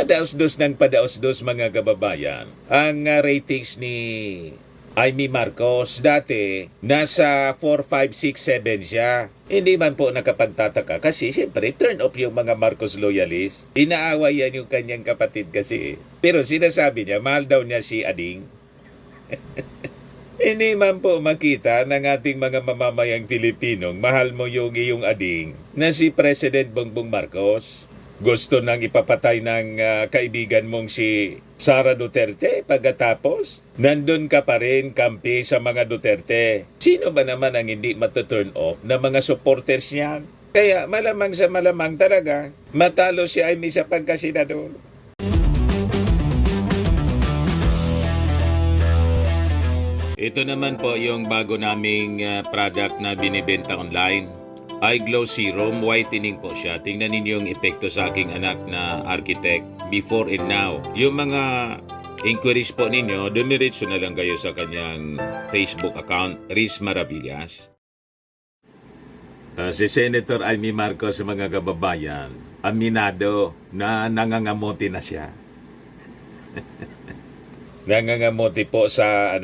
Padaos-dos ng padaos-dos mga kababayan. Ang ratings ni Amy Marcos dati nasa 4, 5, 6, 7 siya. Hindi man po nakapagtataka kasi siyempre turn off yung mga Marcos loyalist. Inaaway yan yung kanyang kapatid kasi. Pero sinasabi niya mahal daw niya si Ading. Hindi man po makita ng ating mga mamamayang Pilipinong mahal mo yung iyong ading na si President Bongbong Marcos. Gusto nang ipapatay ng kaibigan mong si Sara Duterte pagkatapos nandun ka pa rin kampi sa mga Duterte. Sino ba naman ang hindi matuturn off na mga supporters niyan? Kaya malamang sa malamang talaga matalo si Amy sa pagkasenador. Ito naman po yung bago naming product na binibenta online. iGlow Serum, whitening po siya. Tingnan ninyo yung epekto sa aking anak na architect before and now. Yung mga inquiries po ninyo, dumiretso na lang kayo sa kanyang Facebook account, Riz Maravillas. Si Senator Amy Marcos, mga kababayan, aminado na nangangamuti na siya. Nangangamuti po sa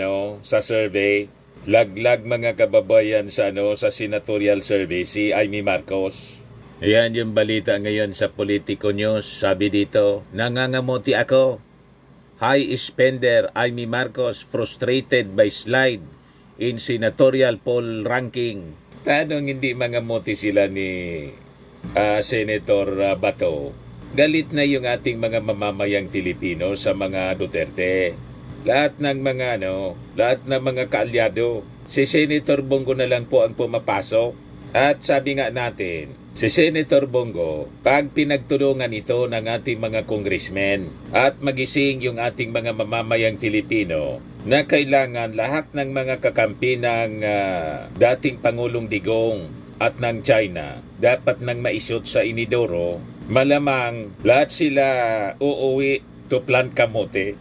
sa survey. Laglag mga kababayan sa sa senatorial survey si Amy Marcos. Ayan yung balita ngayon sa Politico News. Sabi dito, nangangamuti ako. High spender Amy Marcos frustrated by slide in senatorial poll ranking. Tanong hindi mangamuti sila ni Senator Bato. Galit na yung ating mga mamamayang Filipino sa mga Duterte. Lahat ng mga kaalyado. Si Senator Bongo na lang po ang pumapasok. At sabi nga natin, si Senator Bongo, pag pinagtulungan ito ng ating mga congressmen at magising yung ating mga mamamayang Filipino na kailangan lahat ng mga kakampi ng dating Pangulong Digong at ng China dapat nang maisot sa inidoro, malamang lahat sila uuwi to plant kamote.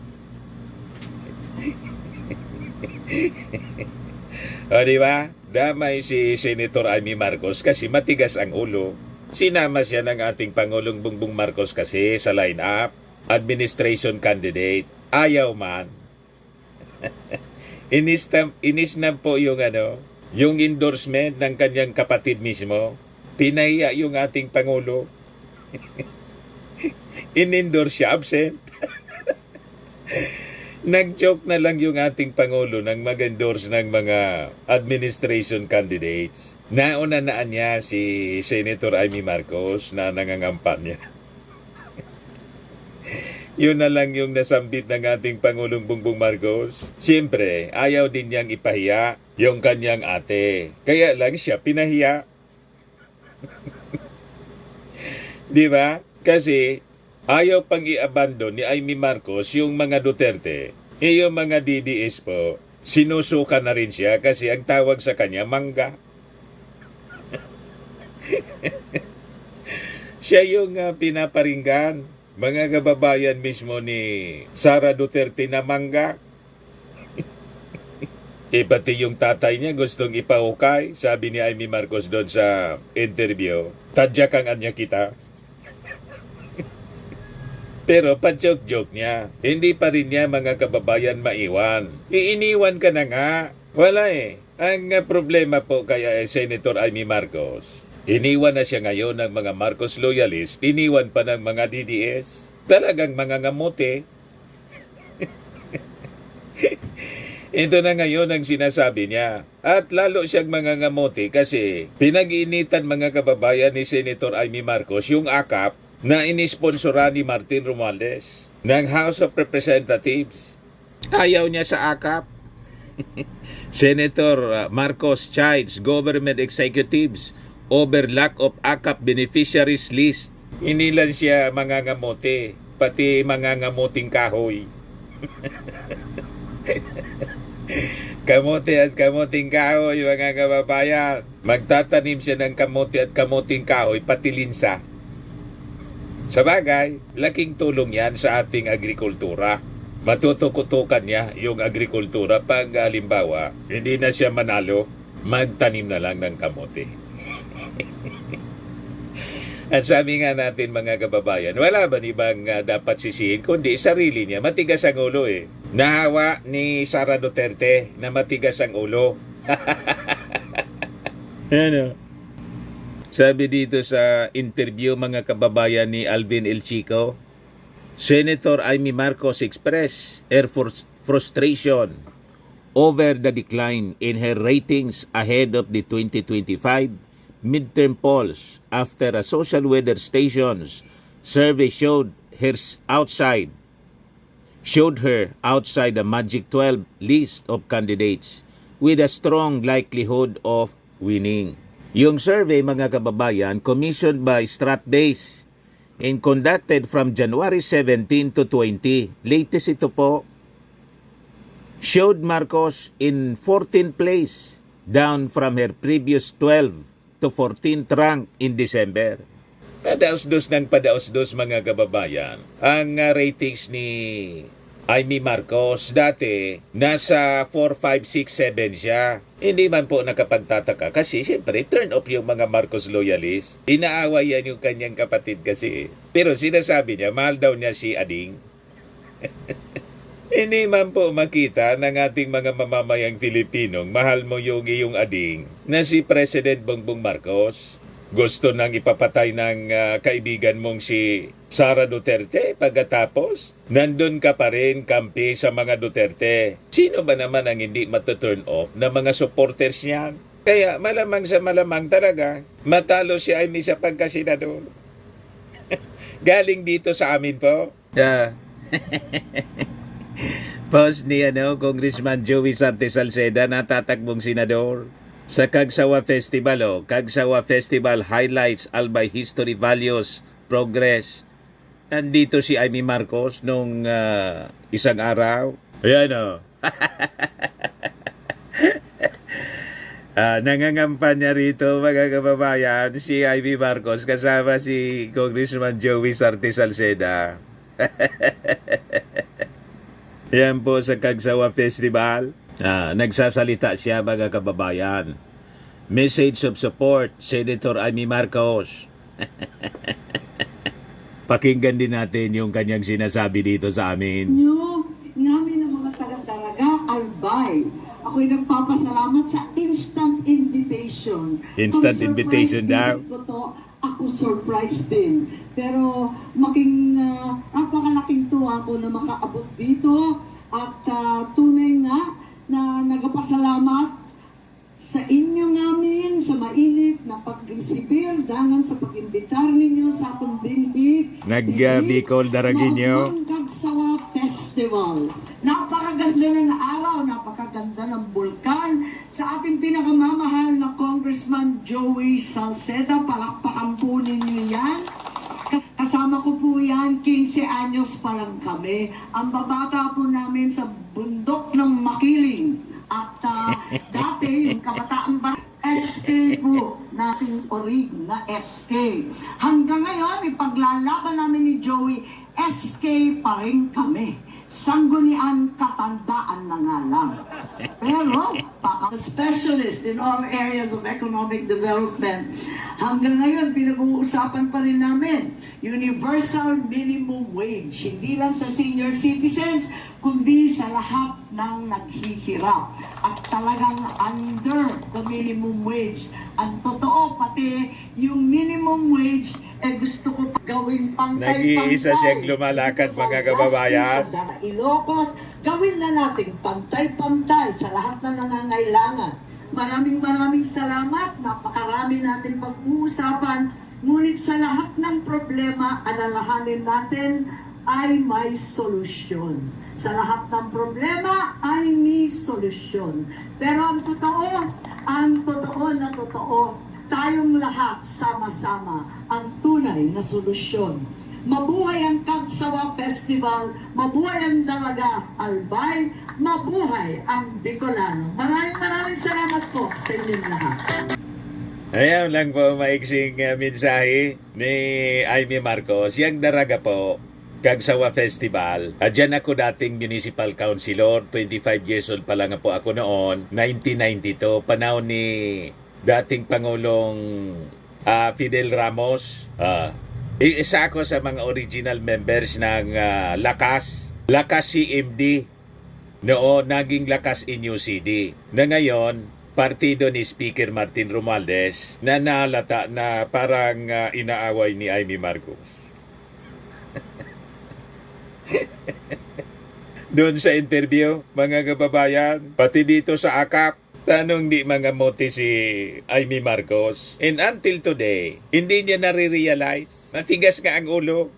O diba? Damay si Senator Amy Marcos kasi matigas ang ulo. Sinama siya ng ating Pangulong Bongbong Marcos kasi sa line-up, administration candidate. Ayaw man. Inis na po yung yung endorsement ng kanyang kapatid mismo. Pinahiya yung ating Pangulo. In-endorse siya, absent. Nag-joke na lang yung ating Pangulo nang mag-endorse ng mga administration candidates. Nauna-naan niya si Senator Amy Marcos na nangangampanya. Yun na lang yung nasambit ng ating Pangulong Bongbong Marcos. Siyempre, ayaw din niyang ipahiya yung kanyang ate. Kaya lang siya pinahiya. Di ba? Kasi ayaw pang i-abandon ni Amy Marcos yung mga Duterte. Yung mga DDS po, sinusuka na rin siya kasi ang tawag sa kanya, mangga. Siya yung pinaparinggan. Mga kababayan mismo ni Sara Duterte na mangga. Pati yung tatay niya gustong ipahukay. Sabi ni Amy Marcos doon sa interview, tadyakan anya kita. Pero pa-joke-joke niya. Hindi pa rin niya mga kababayan maiwan. Iiniwan ka na nga. Wala eh. Ang problema po kay Senator Amy Marcos, iniwan na siya ngayon ng mga Marcos loyalist, iniwan pa ng mga DDS. Talagang mga ngamote. Ito na ngayon ang sinasabi niya. At lalo siyang mga ngamote kasi pinag-iinitan mga kababayan ni Senator Amy Marcos yung AKAP na inisponsoran ni Martin Romualdez ng House of Representatives. Ayaw niya sa AKAP. Senator Marcos chides government executives over lack of AKAP beneficiaries list. Hindi lang siya mangangamote, pati mangangamuting kahoy. Kamote at kamuting kahoy, mga kababayan. Magtatanim siya ng kamote at kamuting kahoy, pati linsa. Sa bagay, laking tulong yan sa ating agrikultura. Matutukutukan niya yung agrikultura pag halimbawa, hindi na siya manalo, magtanim na lang ng kamote. At sabi nga natin mga kababayan, wala ba ibang dapat sisihin kundi sarili niya. Matigas ang ulo eh. Nahawa ni Sara Duterte na matigas ang ulo. Ano? Sabi dito sa interview mga kababayan ni Alvin El Chico, Senator Amy Marcos expressed her frustration over the decline in her ratings ahead of the 2025 midterm polls after a social weather station's survey showed her outside the Magic 12 list of candidates with a strong likelihood of winning. Yung survey mga kababayan commissioned by Stratbase and conducted from January 17 to 20. Latest ito po showed Marcos in 14th place, down from her previous 12 to 14th rank in December. Padaos-dos ng padaos-dos mga kababayan. Ang ratings ni Amy Marcos dati nasa 4, 5, 6, 7 siya. Hindi man po nakapagtataka kasi siyempre turn off yung mga Marcos loyalists. Inaaway yan yung kanyang kapatid kasi. Pero sinasabi niya mahal daw niya si Ading. Hindi man po makita ng ating mga mamamayang Filipinong mahal mo yung iyong ading na si President Bongbong Marcos. Gusto nang ipapatay ng kaibigan mong si Sara Duterte pagkatapos nandun ka pa rin kampi sa mga Duterte. Sino ba naman ang hindi matuturn off na mga supporters niyan? Kaya malamang sa malamang talaga matalo si Amy sa pagkasenador. Galing dito sa amin po. Yeah. Post ni Congressman Joey Sarte Salceda na tatakbong senador sa Kagsawa Festival. Kagsawa Festival highlights Albay history, values, progress. Nandito si Amy Marcos nung isang araw. Ayan nangangampanya rito mga kababayan si Amy Marcos kasama si Congressman Joey Sarte Salceda. Yan po sa Kagsawa Festival. Nagsasalita siya mga kababayan. Message of support, Senator Amy Marcos. Pakinggan din natin yung kanyang sinasabi dito sa amin. Namin ng mga taga-daraga, Albay. Ako'y nagpapasalamat sa instant invitation. Instant invitation daw. Ako surprised din. Pero napakalaking tuwa ko na makaabot dito at tunay nga na nagpasalamat sa inyo namin sa mainit na pag-resibir dangan sa pag-imbitar ninyo sa atong dinhi. Nag-Bicol Daraginyo. Kagsawa Festival. Napakaganda ng araw, napakaganda ng bulkan. Sa ating pinakamamahal na Congressman Joey Salceda, palakpakan po ninyo yan. Kasama ko po yan, 15 anyos pa lang kami. Ang babata po namin sa bundok ng Makiling. At dati, yung kabataan ba, SK po, nating orig na SK. Hanggang ngayon, ipaglalaban namin ni Joey, SK pa rin kami. Sanggunian katandaan na nga lang. Pero, specialist in all areas of economic development. Hanggang ngayon, pinag-uusapan pa rin namin, universal minimum wage. Hindi lang sa senior citizens, kundi sa lahat ng naghihirap. At talagang under the minimum wage. Ang totoo, pati yung minimum wage, gusto ko gawin pantay-pantay. Nag-iisa siyang lumalakad mga kababayan. Ilocos, gawin na natin pantay-pantay sa lahat ng nangangailangan. Maraming salamat. Napakarami natin pag-uusapan. Ngunit sa lahat ng problema, alalahanin natin ay may solusyon. Sa lahat ng problema ay may solusyon. Pero ang totoo na totoo, tayong lahat sama-sama ang tunay na solusyon. Mabuhay ang Kagsawa Festival, mabuhay ang Daraga Albay, mabuhay ang Bicolano. Maraming salamat po sa inyong lahat. Ayan lang po maiksing mensahe ni Amy Marcos. Yang Daraga po, Kagsawa Festival. Diyan ako dating municipal councilor, 25 years old pa lang po ako noon, 1992, panahon ni dating Pangulong Fidel Ramos. Isa ako sa mga original members ng Lakas CMD. Noon, naging Lakas NUCD. Na ngayon, partido ni Speaker Martin Romualdez na naalata na parang inaaway ni Amy Marcos. Doon sa interview, mga kababayan, pati dito sa AKAP, tanong di mga moti si Amy Marcos. And until today, hindi niya nare-realize. Natigas nga ang ulo.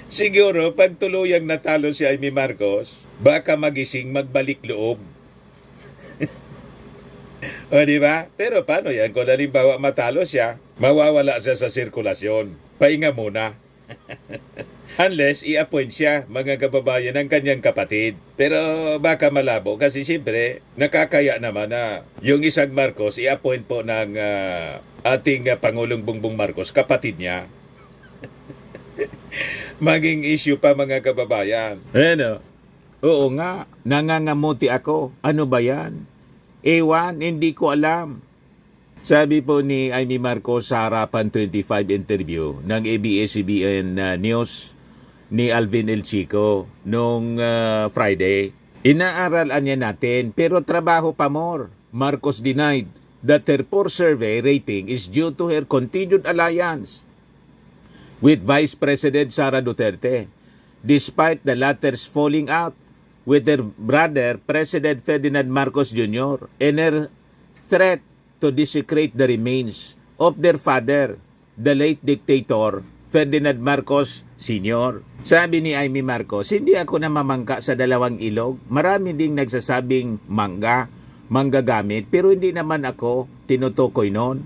Siguro, pag tuluyang natalo si Amy Marcos, baka magising magbalik loob. O, di ba? Pero paano yan? Kung halimbawa matalo siya, mawawala siya sa sirkulasyon. Pahinga muna. Unless i-appoint siya, mga kababayan, ng kanyang kapatid. Pero baka malabo kasi siyempre nakakaya naman na yung isang Marcos i-appoint po ng ating Pangulong Bongbong Marcos, kapatid niya. Maging issue pa, mga kababayan. Ano? Oo nga, nangangamuti ako. Ano ba yan? Ewan, hindi ko alam. Sabi po ni Amy Marcos sa Harapan 25 interview ng ABS-CBN News ni Alvin El Chico noong Friday. Inaaralan niya natin pero trabaho pa more. Marcos denied that her poor survey rating is due to her continued alliance with Vice President Sara Duterte, despite the latter's falling out with her brother, President Ferdinand Marcos Jr., and her threat to desecrate the remains of their father, the late dictator Ferdinand Marcos Sr. Sabi ni Amy Marcos, hindi ako namamangka sa dalawang ilog. Marami ding nagsasabing manggagamit, pero hindi naman ako tinutukoy noon.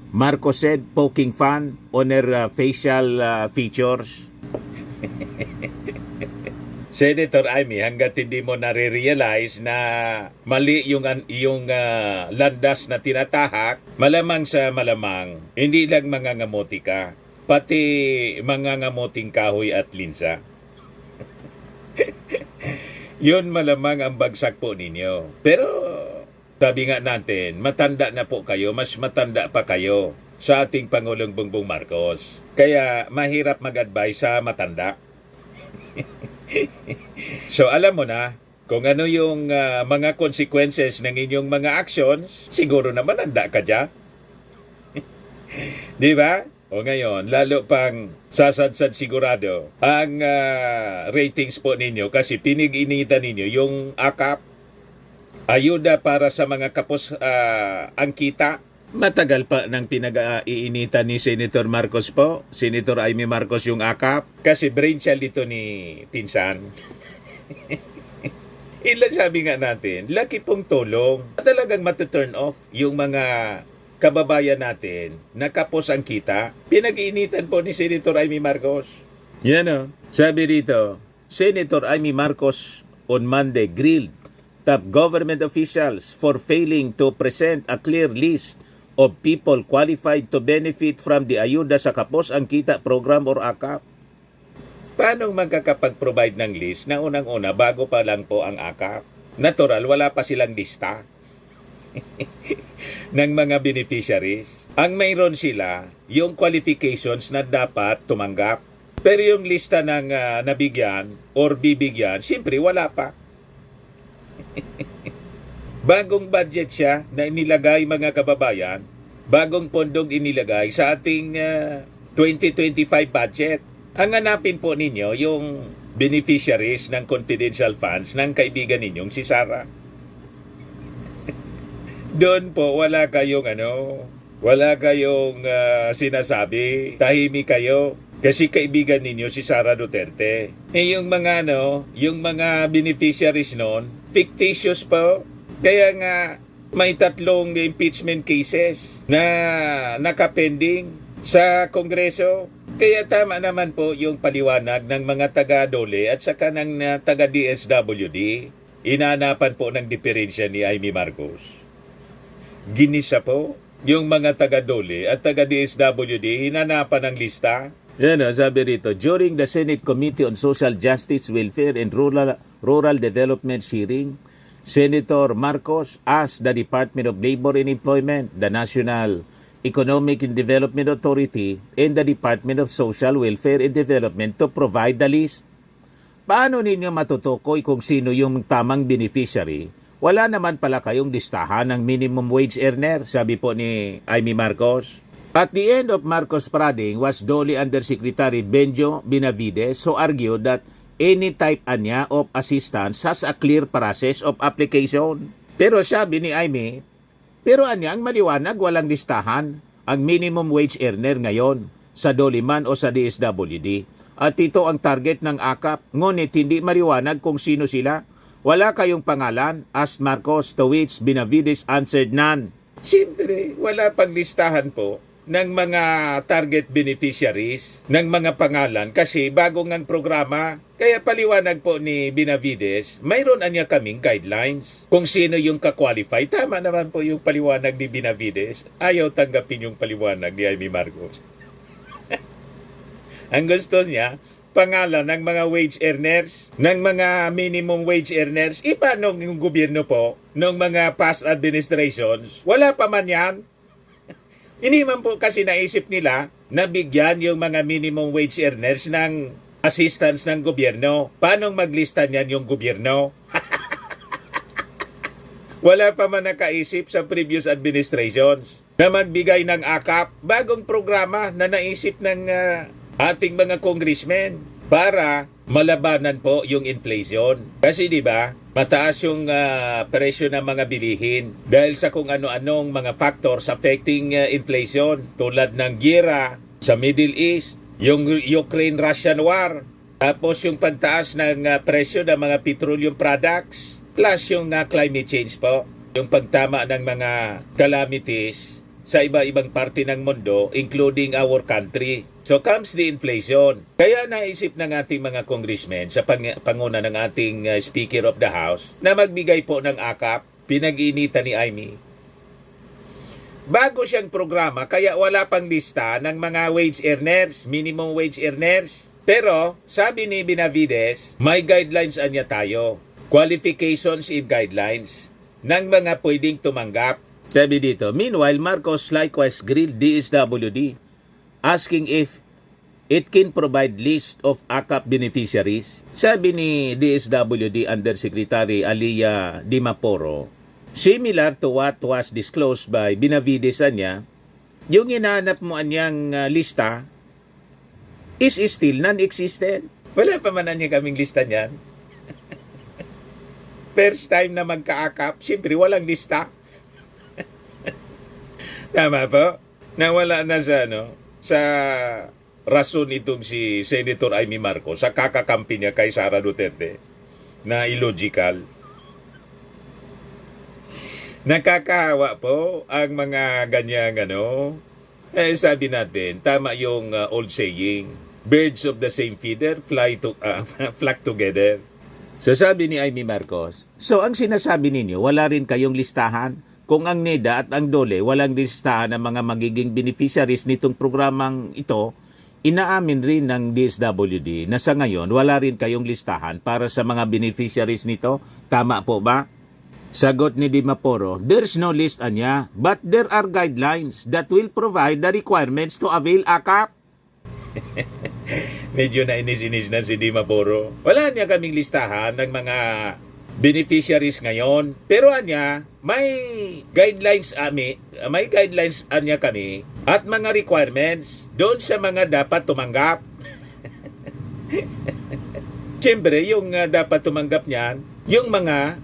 Marcos said, poking fun on her facial features. Senator Amy, hanggat hindi mo nare-realize na mali yung landas na tinatahak, malamang sa malamang, hindi lang mangangamuti ka, pati mangangamuting kahoy at linsa. Yun malamang ang bagsak po ninyo. Pero sabi nga natin, matanda na po kayo, mas matanda pa kayo sa ating Pangulong Bongbong Marcos. Kaya mahirap mag-advise sa matanda. So alam mo na kung ano yung mga consequences ng inyong mga actions, siguro naman handa ka dyan. Di ba? O ngayon, lalo pang sasadsad sigurado ang ratings po ninyo kasi pinag-initan ninyo yung AKAP, ayuda para sa mga kapos ang kita. Matagal pa nang pinag-iinitan ni Senator Marcos po, Senator Amy Marcos yung AKAP, kasi brainchild ito ni Pinsan. Ilan sabi nga natin, laki pong tulong. Talagang matuturn off yung mga kababayan natin na kapos ang kita. Pinag-iinitan po ni Senator Amy Marcos. Yan o. Sabi rito, Senator Amy Marcos on Monday grilled top government officials for failing to present a clear list of people qualified to benefit from the Ayuda sa Kapos ang Kita Program or AKAP. Paano magkakapag-provide ng list na unang-una bago pa lang po ang AKAP? Natural, wala pa silang lista ng mga beneficiaries. Ang mayroon sila, yung qualifications na dapat tumanggap. Pero yung lista ng nabigyan or bibigyan, siyempre wala pa. Bagong budget siya na inilagay, mga kababayan, bagong pondong inilagay sa ating 2025 budget. Ang hanapin po ninyo yung beneficiaries ng confidential funds ng kaibigan ninyong si Sara. Doon po wala kayong sinasabi, tahimik kayo. Kasi kaibigan ninyo si Sara Duterte. Yung mga beneficiaries noon, fictitious po. Kaya nga, may 3 impeachment cases na nakapending sa Kongreso. Kaya tama naman po yung paliwanag ng mga taga-DOLE at saka ng taga-DSWD. Inanapan po ng diferensya ni Amy Marcos. Ginisa po yung mga taga-DOLE at taga-DSWD, hinanapan ng lista. Yan o, sabi rito, during the Senate Committee on Social Justice, Welfare and Rural Development hearing, Senator Marcos asked the Department of Labor and Employment, the National Economic and Development Authority and the Department of Social Welfare and Development to provide the list. Paano ninyo matutukoy kung sino yung tamang beneficiary? Wala naman pala kayong listahan ng minimum wage earner, sabi po ni Amy Marcos. At the end of Marcos' prodding was Dole Undersecretary Benjo Benavides who argued that any type anya of assistance has a clear process of application. Pero sabi ni Amy, pero anya ang maliwanag walang listahan ang minimum wage earner ngayon sa Dole man o sa DSWD. At ito ang target ng AKAP, ngunit hindi maliwanag kung sino sila. Wala kayong pangalan, asked Marcos, to which Benavides answered none. Siyempre, wala pang listahan po ng mga target beneficiaries ng mga pangalan kasi bago ngang programa. Kaya paliwanag po ni Benavides, mayroon anya kaming guidelines kung sino yung ka-qualify. Tama naman po yung paliwanag ni Benavides. Ayaw tanggapin yung paliwanag ni Amy Marcos. Ang gusto niya, pangalan ng mga wage earners, ng mga minimum wage earners. Paano yung gobyerno po, ng mga past administrations? Wala pa man yan. Hindi man po kasi naisip nila na bigyan yung mga minimum wage earners ng assistance ng gobyerno. Paano maglista niyan yung gobyerno? Wala pa man nakaisip sa previous administrations na magbigay ng AKAP, bagong programa na naisip ng ating mga congressmen para malabanan po yung inflation. Kasi di ba, mataas yung presyo ng mga bilihin dahil sa kung ano-anong mga factors affecting inflation tulad ng giyera sa Middle East, yung Ukraine-Russian war, tapos yung pagtaas ng presyo ng mga petroleum products, plus yung climate change po, yung pagtama ng mga calamities sa iba-ibang parte ng mundo, including our country. So comes the inflation. Kaya naisip ng ating mga congressmen sa panguna ng ating Speaker of the House na magbigay po ng AKAP, pinag-iinitan ni Amy. Bago siyang programa, kaya wala pang lista ng mga wage earners, minimum wage earners. Pero sabi ni Benavides, may guidelines anya tayo. Qualifications and guidelines ng mga pwedeng tumanggap. Sabi dito, meanwhile, Marcos likewise grilled DSWD, asking if it can provide list of AKAP beneficiaries. Sabi ni DSWD Undersecretary Alia Dimaporo, similar to what was disclosed by Benavides niya, yung hinahanap mo anyang lista is still non-existent. Wala pa man niya kaming lista niyan. First time na magka-AKAP, siyempre walang lista. Tama po? Nawala na sa rason itong si Senator Amy Marcos sa kakakampi niya kay Sara Duterte na illogical. Nakakahawa po ang mga ganyang sabi natin, tama yung old saying, birds of the same feather flock together. So sabi ni Amy Marcos, so ang sinasabi ninyo, wala rin kayong listahan? Kung ang NEDA at ang DOLE walang listahan ng mga magiging beneficiaries nitong programang ito, inaamin rin ng DSWD na sa ngayon wala rin kayong listahan para sa mga beneficiaries nito. Tama po ba? Sagot ni Dimaporo, there's no list anya, but there are guidelines that will provide the requirements to avail AKAP. Medyo nainis-inis na si Dimaporo. Wala niya kaming listahan ng mga beneficiaries ngayon. Pero anya, may guidelines anya kami at mga requirements doon sa mga dapat tumanggap. Siyempre, yung dapat tumanggap niyan, yung mga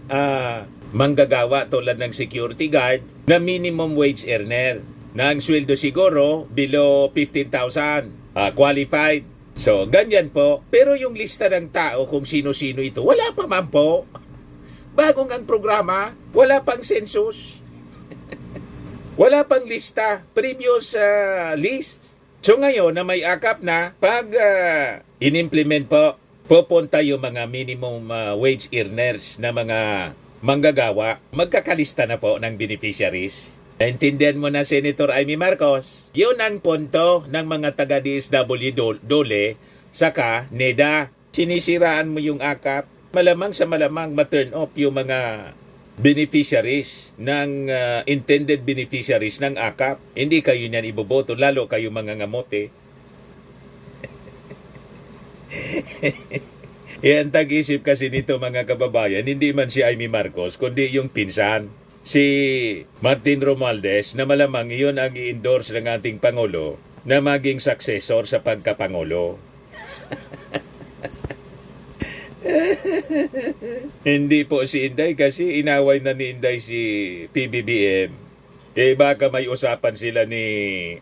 manggagawa tulad ng security guard na minimum wage earner na ang sweldo siguro below 15,000 qualified. So, ganyan po. Pero yung lista ng tao kung sino-sino ito, wala pa man po. Bagong ang programa, wala pang census. Wala pang lista. Previous list. So ngayon na may AKAP na, pag in-implement po, pupunta yung mga minimum wage earners na mga manggagawa, magkakalista na po ng beneficiaries. Naintindihan mo na, Senator Amy Marcos? Yun ang punto ng mga taga-DSW Dole saka NEDA. Sinisiraan mo yung AKAP. Malamang sa malamang ma-turn off yung mga beneficiaries ng intended beneficiaries ng AKAP. Hindi kayo niyan iboboto, lalo kayo mga ngamote. Ang tag-isip kasi nito mga kababayan, hindi man si Amy Marcos, kundi yung pinsan, si Martin Romualdez, na malamang iyon ang i-endorse ng ating Pangulo na maging successor sa pagkapangulo. Hindi po si Inday kasi inaway na ni Inday si PBBM. Baka may usapan sila ni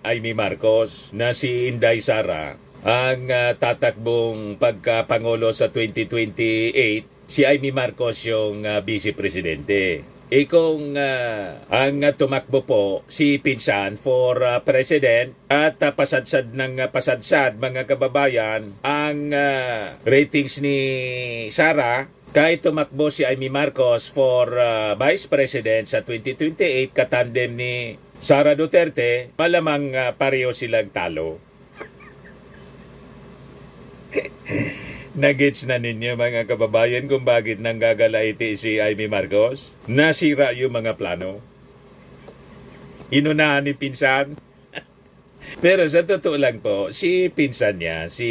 Amy Marcos na si Inday Sara ang tatakbong pagkapangulo sa 2028, si Amy Marcos yung vice presidente. Kung ang tumakbo po si pinsan for president at pasadsad ng pasadsad mga kababayan ang ratings ni Sara, kahit tumakbo si Amy Marcos for vice president sa 2028 katandem ni Sara Duterte, malamang pareho silang talo. Nagets na ninyo mga kababayan kung bakit nanggagalaiti si Amy Marcos? Nasira yung mga plano. Inunahan ni pinsan. Pero sa totoo lang po, si pinsan niya, si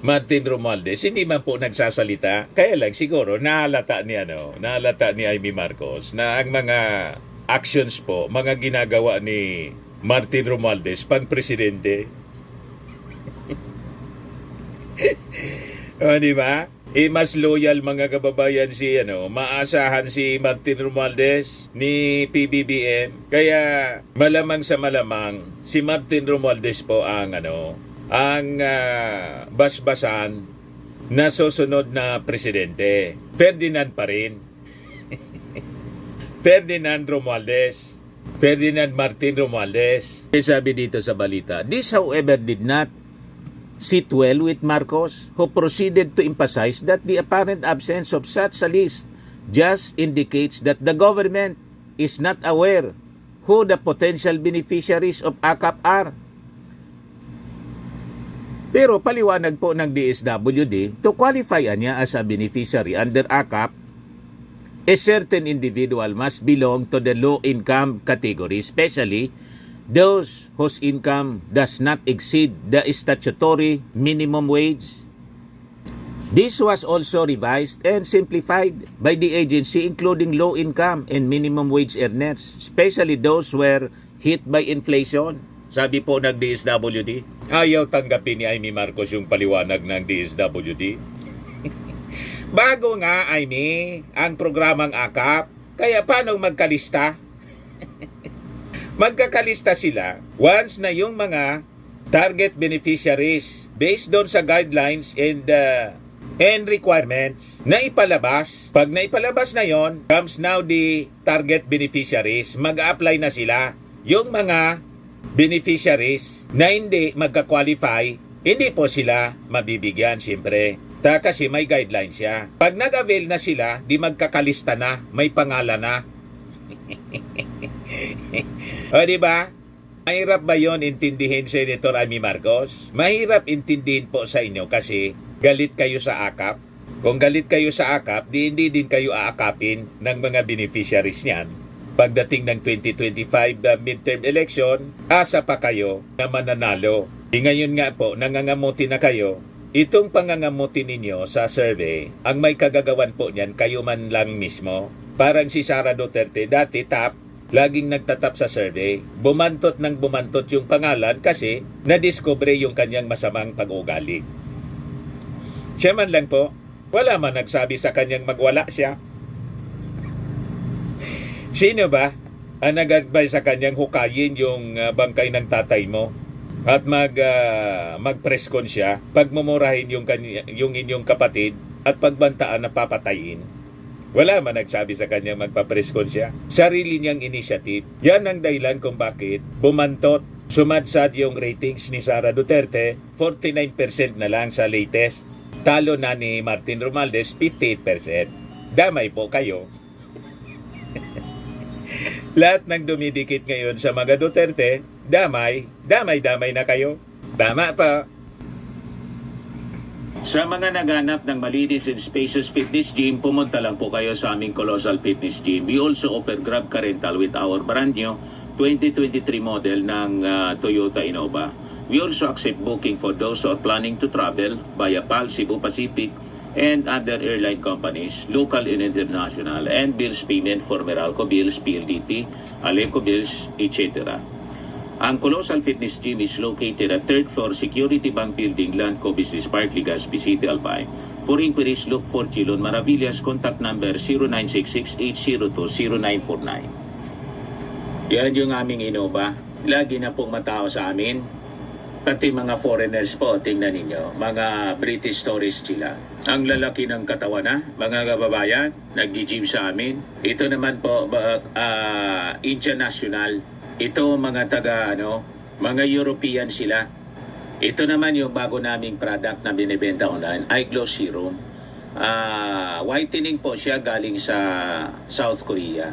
Martin Romualdez, hindi man po nagsasalita. Kaya lang siguro nahalata ni Amy Marcos na ang mga actions po, mga ginagawa ni Martin Romualdez pang presidente. O, di ba? Mas loyal mga kababayan si maasahan si Martin Romualdez ni PBBM. Kaya malamang sa malamang si Martin Romualdez po ang basbasan na susunod na presidente. Ferdinand pa rin. Ferdinand Romualdez. Ferdinand Martin Romualdez. Sabi dito sa balita, this however did not sit well with Marcos, who proceeded to emphasize that the apparent absence of such a list just indicates that the government is not aware who the potential beneficiaries of AKAP are. Pero paliwanag po ng DSWD, to qualify niya as a beneficiary under AKAP, a certain individual must belong to the low-income category, especially those whose income does not exceed the statutory minimum wage. This was also revised and simplified by the agency, including low-income and minimum wage earners, especially those who were hit by inflation. Sabi po ng DSWD, ayaw tanggapin ni Amy Marcos yung paliwanag ng DSWD. Bago nga, Amy, ang programang AKAP, kaya paano magkalista? Magkakalista sila once na yung mga target beneficiaries based doon sa guidelines and requirements na ipalabas. Pag naipalabas na yon, comes now the target beneficiaries. Mag-a-apply na sila. Yung mga beneficiaries na hindi magka-qualify, hindi po sila mabibigyan siyempre. Kasi may guidelines siya. Pag nag-avail na sila, di magkakalista na, may pangalan na. O, di ba? Mahirap ba yon intindihin, Senator Amy Marcos? Mahirap intindihin po sa inyo kasi galit kayo sa AKAP. Kung galit kayo sa AKAP, hindi din kayo aakapin ng mga beneficiaries niyan. Pagdating ng 2025 midterm election, asa pa kayo na mananalo. Ngayon nga po, nangangamuti na kayo. Itong pangangamuti ninyo sa survey, ang may kagagawan po niyan, kayo man lang mismo. Parang si Sara Duterte, dati top, laging nagtatap sa survey, bumantot ng bumantot yung pangalan kasi nadiskubre yung kanyang masamang pag-ugali. Siya man lang po, wala man nagsabi sa kanyang magwala siya. Sino ba ang nag-advise sa kanyang hukayin yung bangkay ng tatay mo at mag-press con siya, pagmumurahin yung inyong kapatid at pagbantaan na papatayin? Wala man nagsabi sa kanya magpapreskon siya. Sarili niyang initiative. Yan ang dahilan kung bakit bumantot, sumadsad yung ratings ni Sara Duterte, 49% na lang sa latest. Talo na ni Martin Romualdez, 58%. Damay po kayo. Lahat ng dumidikit ngayon sa mga Duterte, damay na kayo. Tama pa. Sa mga naghanap ng malinis and spacious fitness gym, pumunta lang po kayo sa aming Colossal Fitness Gym. We also offer Grab Car Rental with our brand new 2023 model ng Toyota Innova. We also accept booking for those who are planning to travel via PAL, Cebu Pacific, and other airline companies, local and international, and bills payment for Meralco Bills, PLDT, Aleco Bills, etc. Ang Colossal Fitness Gym is located at 3rd floor Security Bank Building, Landco Business Park, Legazpi City, Albay. For inquiries, look for Chilon Maravillas. Contact number 0966-802-0949. Yan yung aming Innova. Lagi na pong matao sa amin. Pati mga foreigners po, tingnan ninyo. Mga British tourists sila. Ang lalaki ng katawan na, mga kababayan, nag-gym sa amin. Ito naman po, Indian National. Ito mga mga European sila. Ito naman yung bago naming product na binibenta online, Eye Glow Serum. Whitening po siya galing sa South Korea.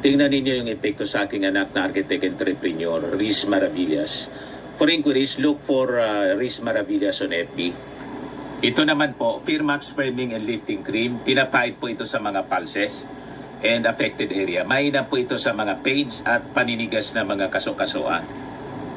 Tingnan ninyo yung epekto sa aking anak na architect entrepreneur, Riz Maravillas. For inquiries, look for Riz Maravillas on FB. Ito naman po, Firmax Firming and Lifting Cream. Pinapahid po ito sa mga pulses and affected area. Mainam po ito sa mga pains at paninigas na mga kaso-kasuan.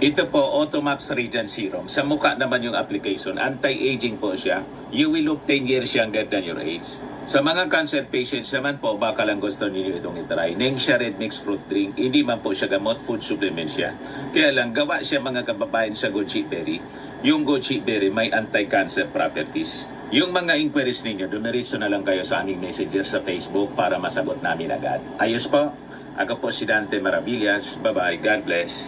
Ito po, Automax Radiant Serum. Sa mukha naman yung application. Anti-aging po siya. You will look 10 years younger than your age. Sa mga cancer patients naman po, baka lang gusto niyo itong itry. Nengxia Red Mixed Fruit Drink. Hindi man po siya gamot, food supplement siya. Kaya lang, gawa siya mga kababayan sa goji berry. Yung goji berry may anti-cancer properties. Yung mga inquiries ninyo, dumiritso na lang kayo sa aming messenger sa Facebook para masagot namin agad. Ayos po, ako po si Dante Maravillas. Bye-bye. God bless.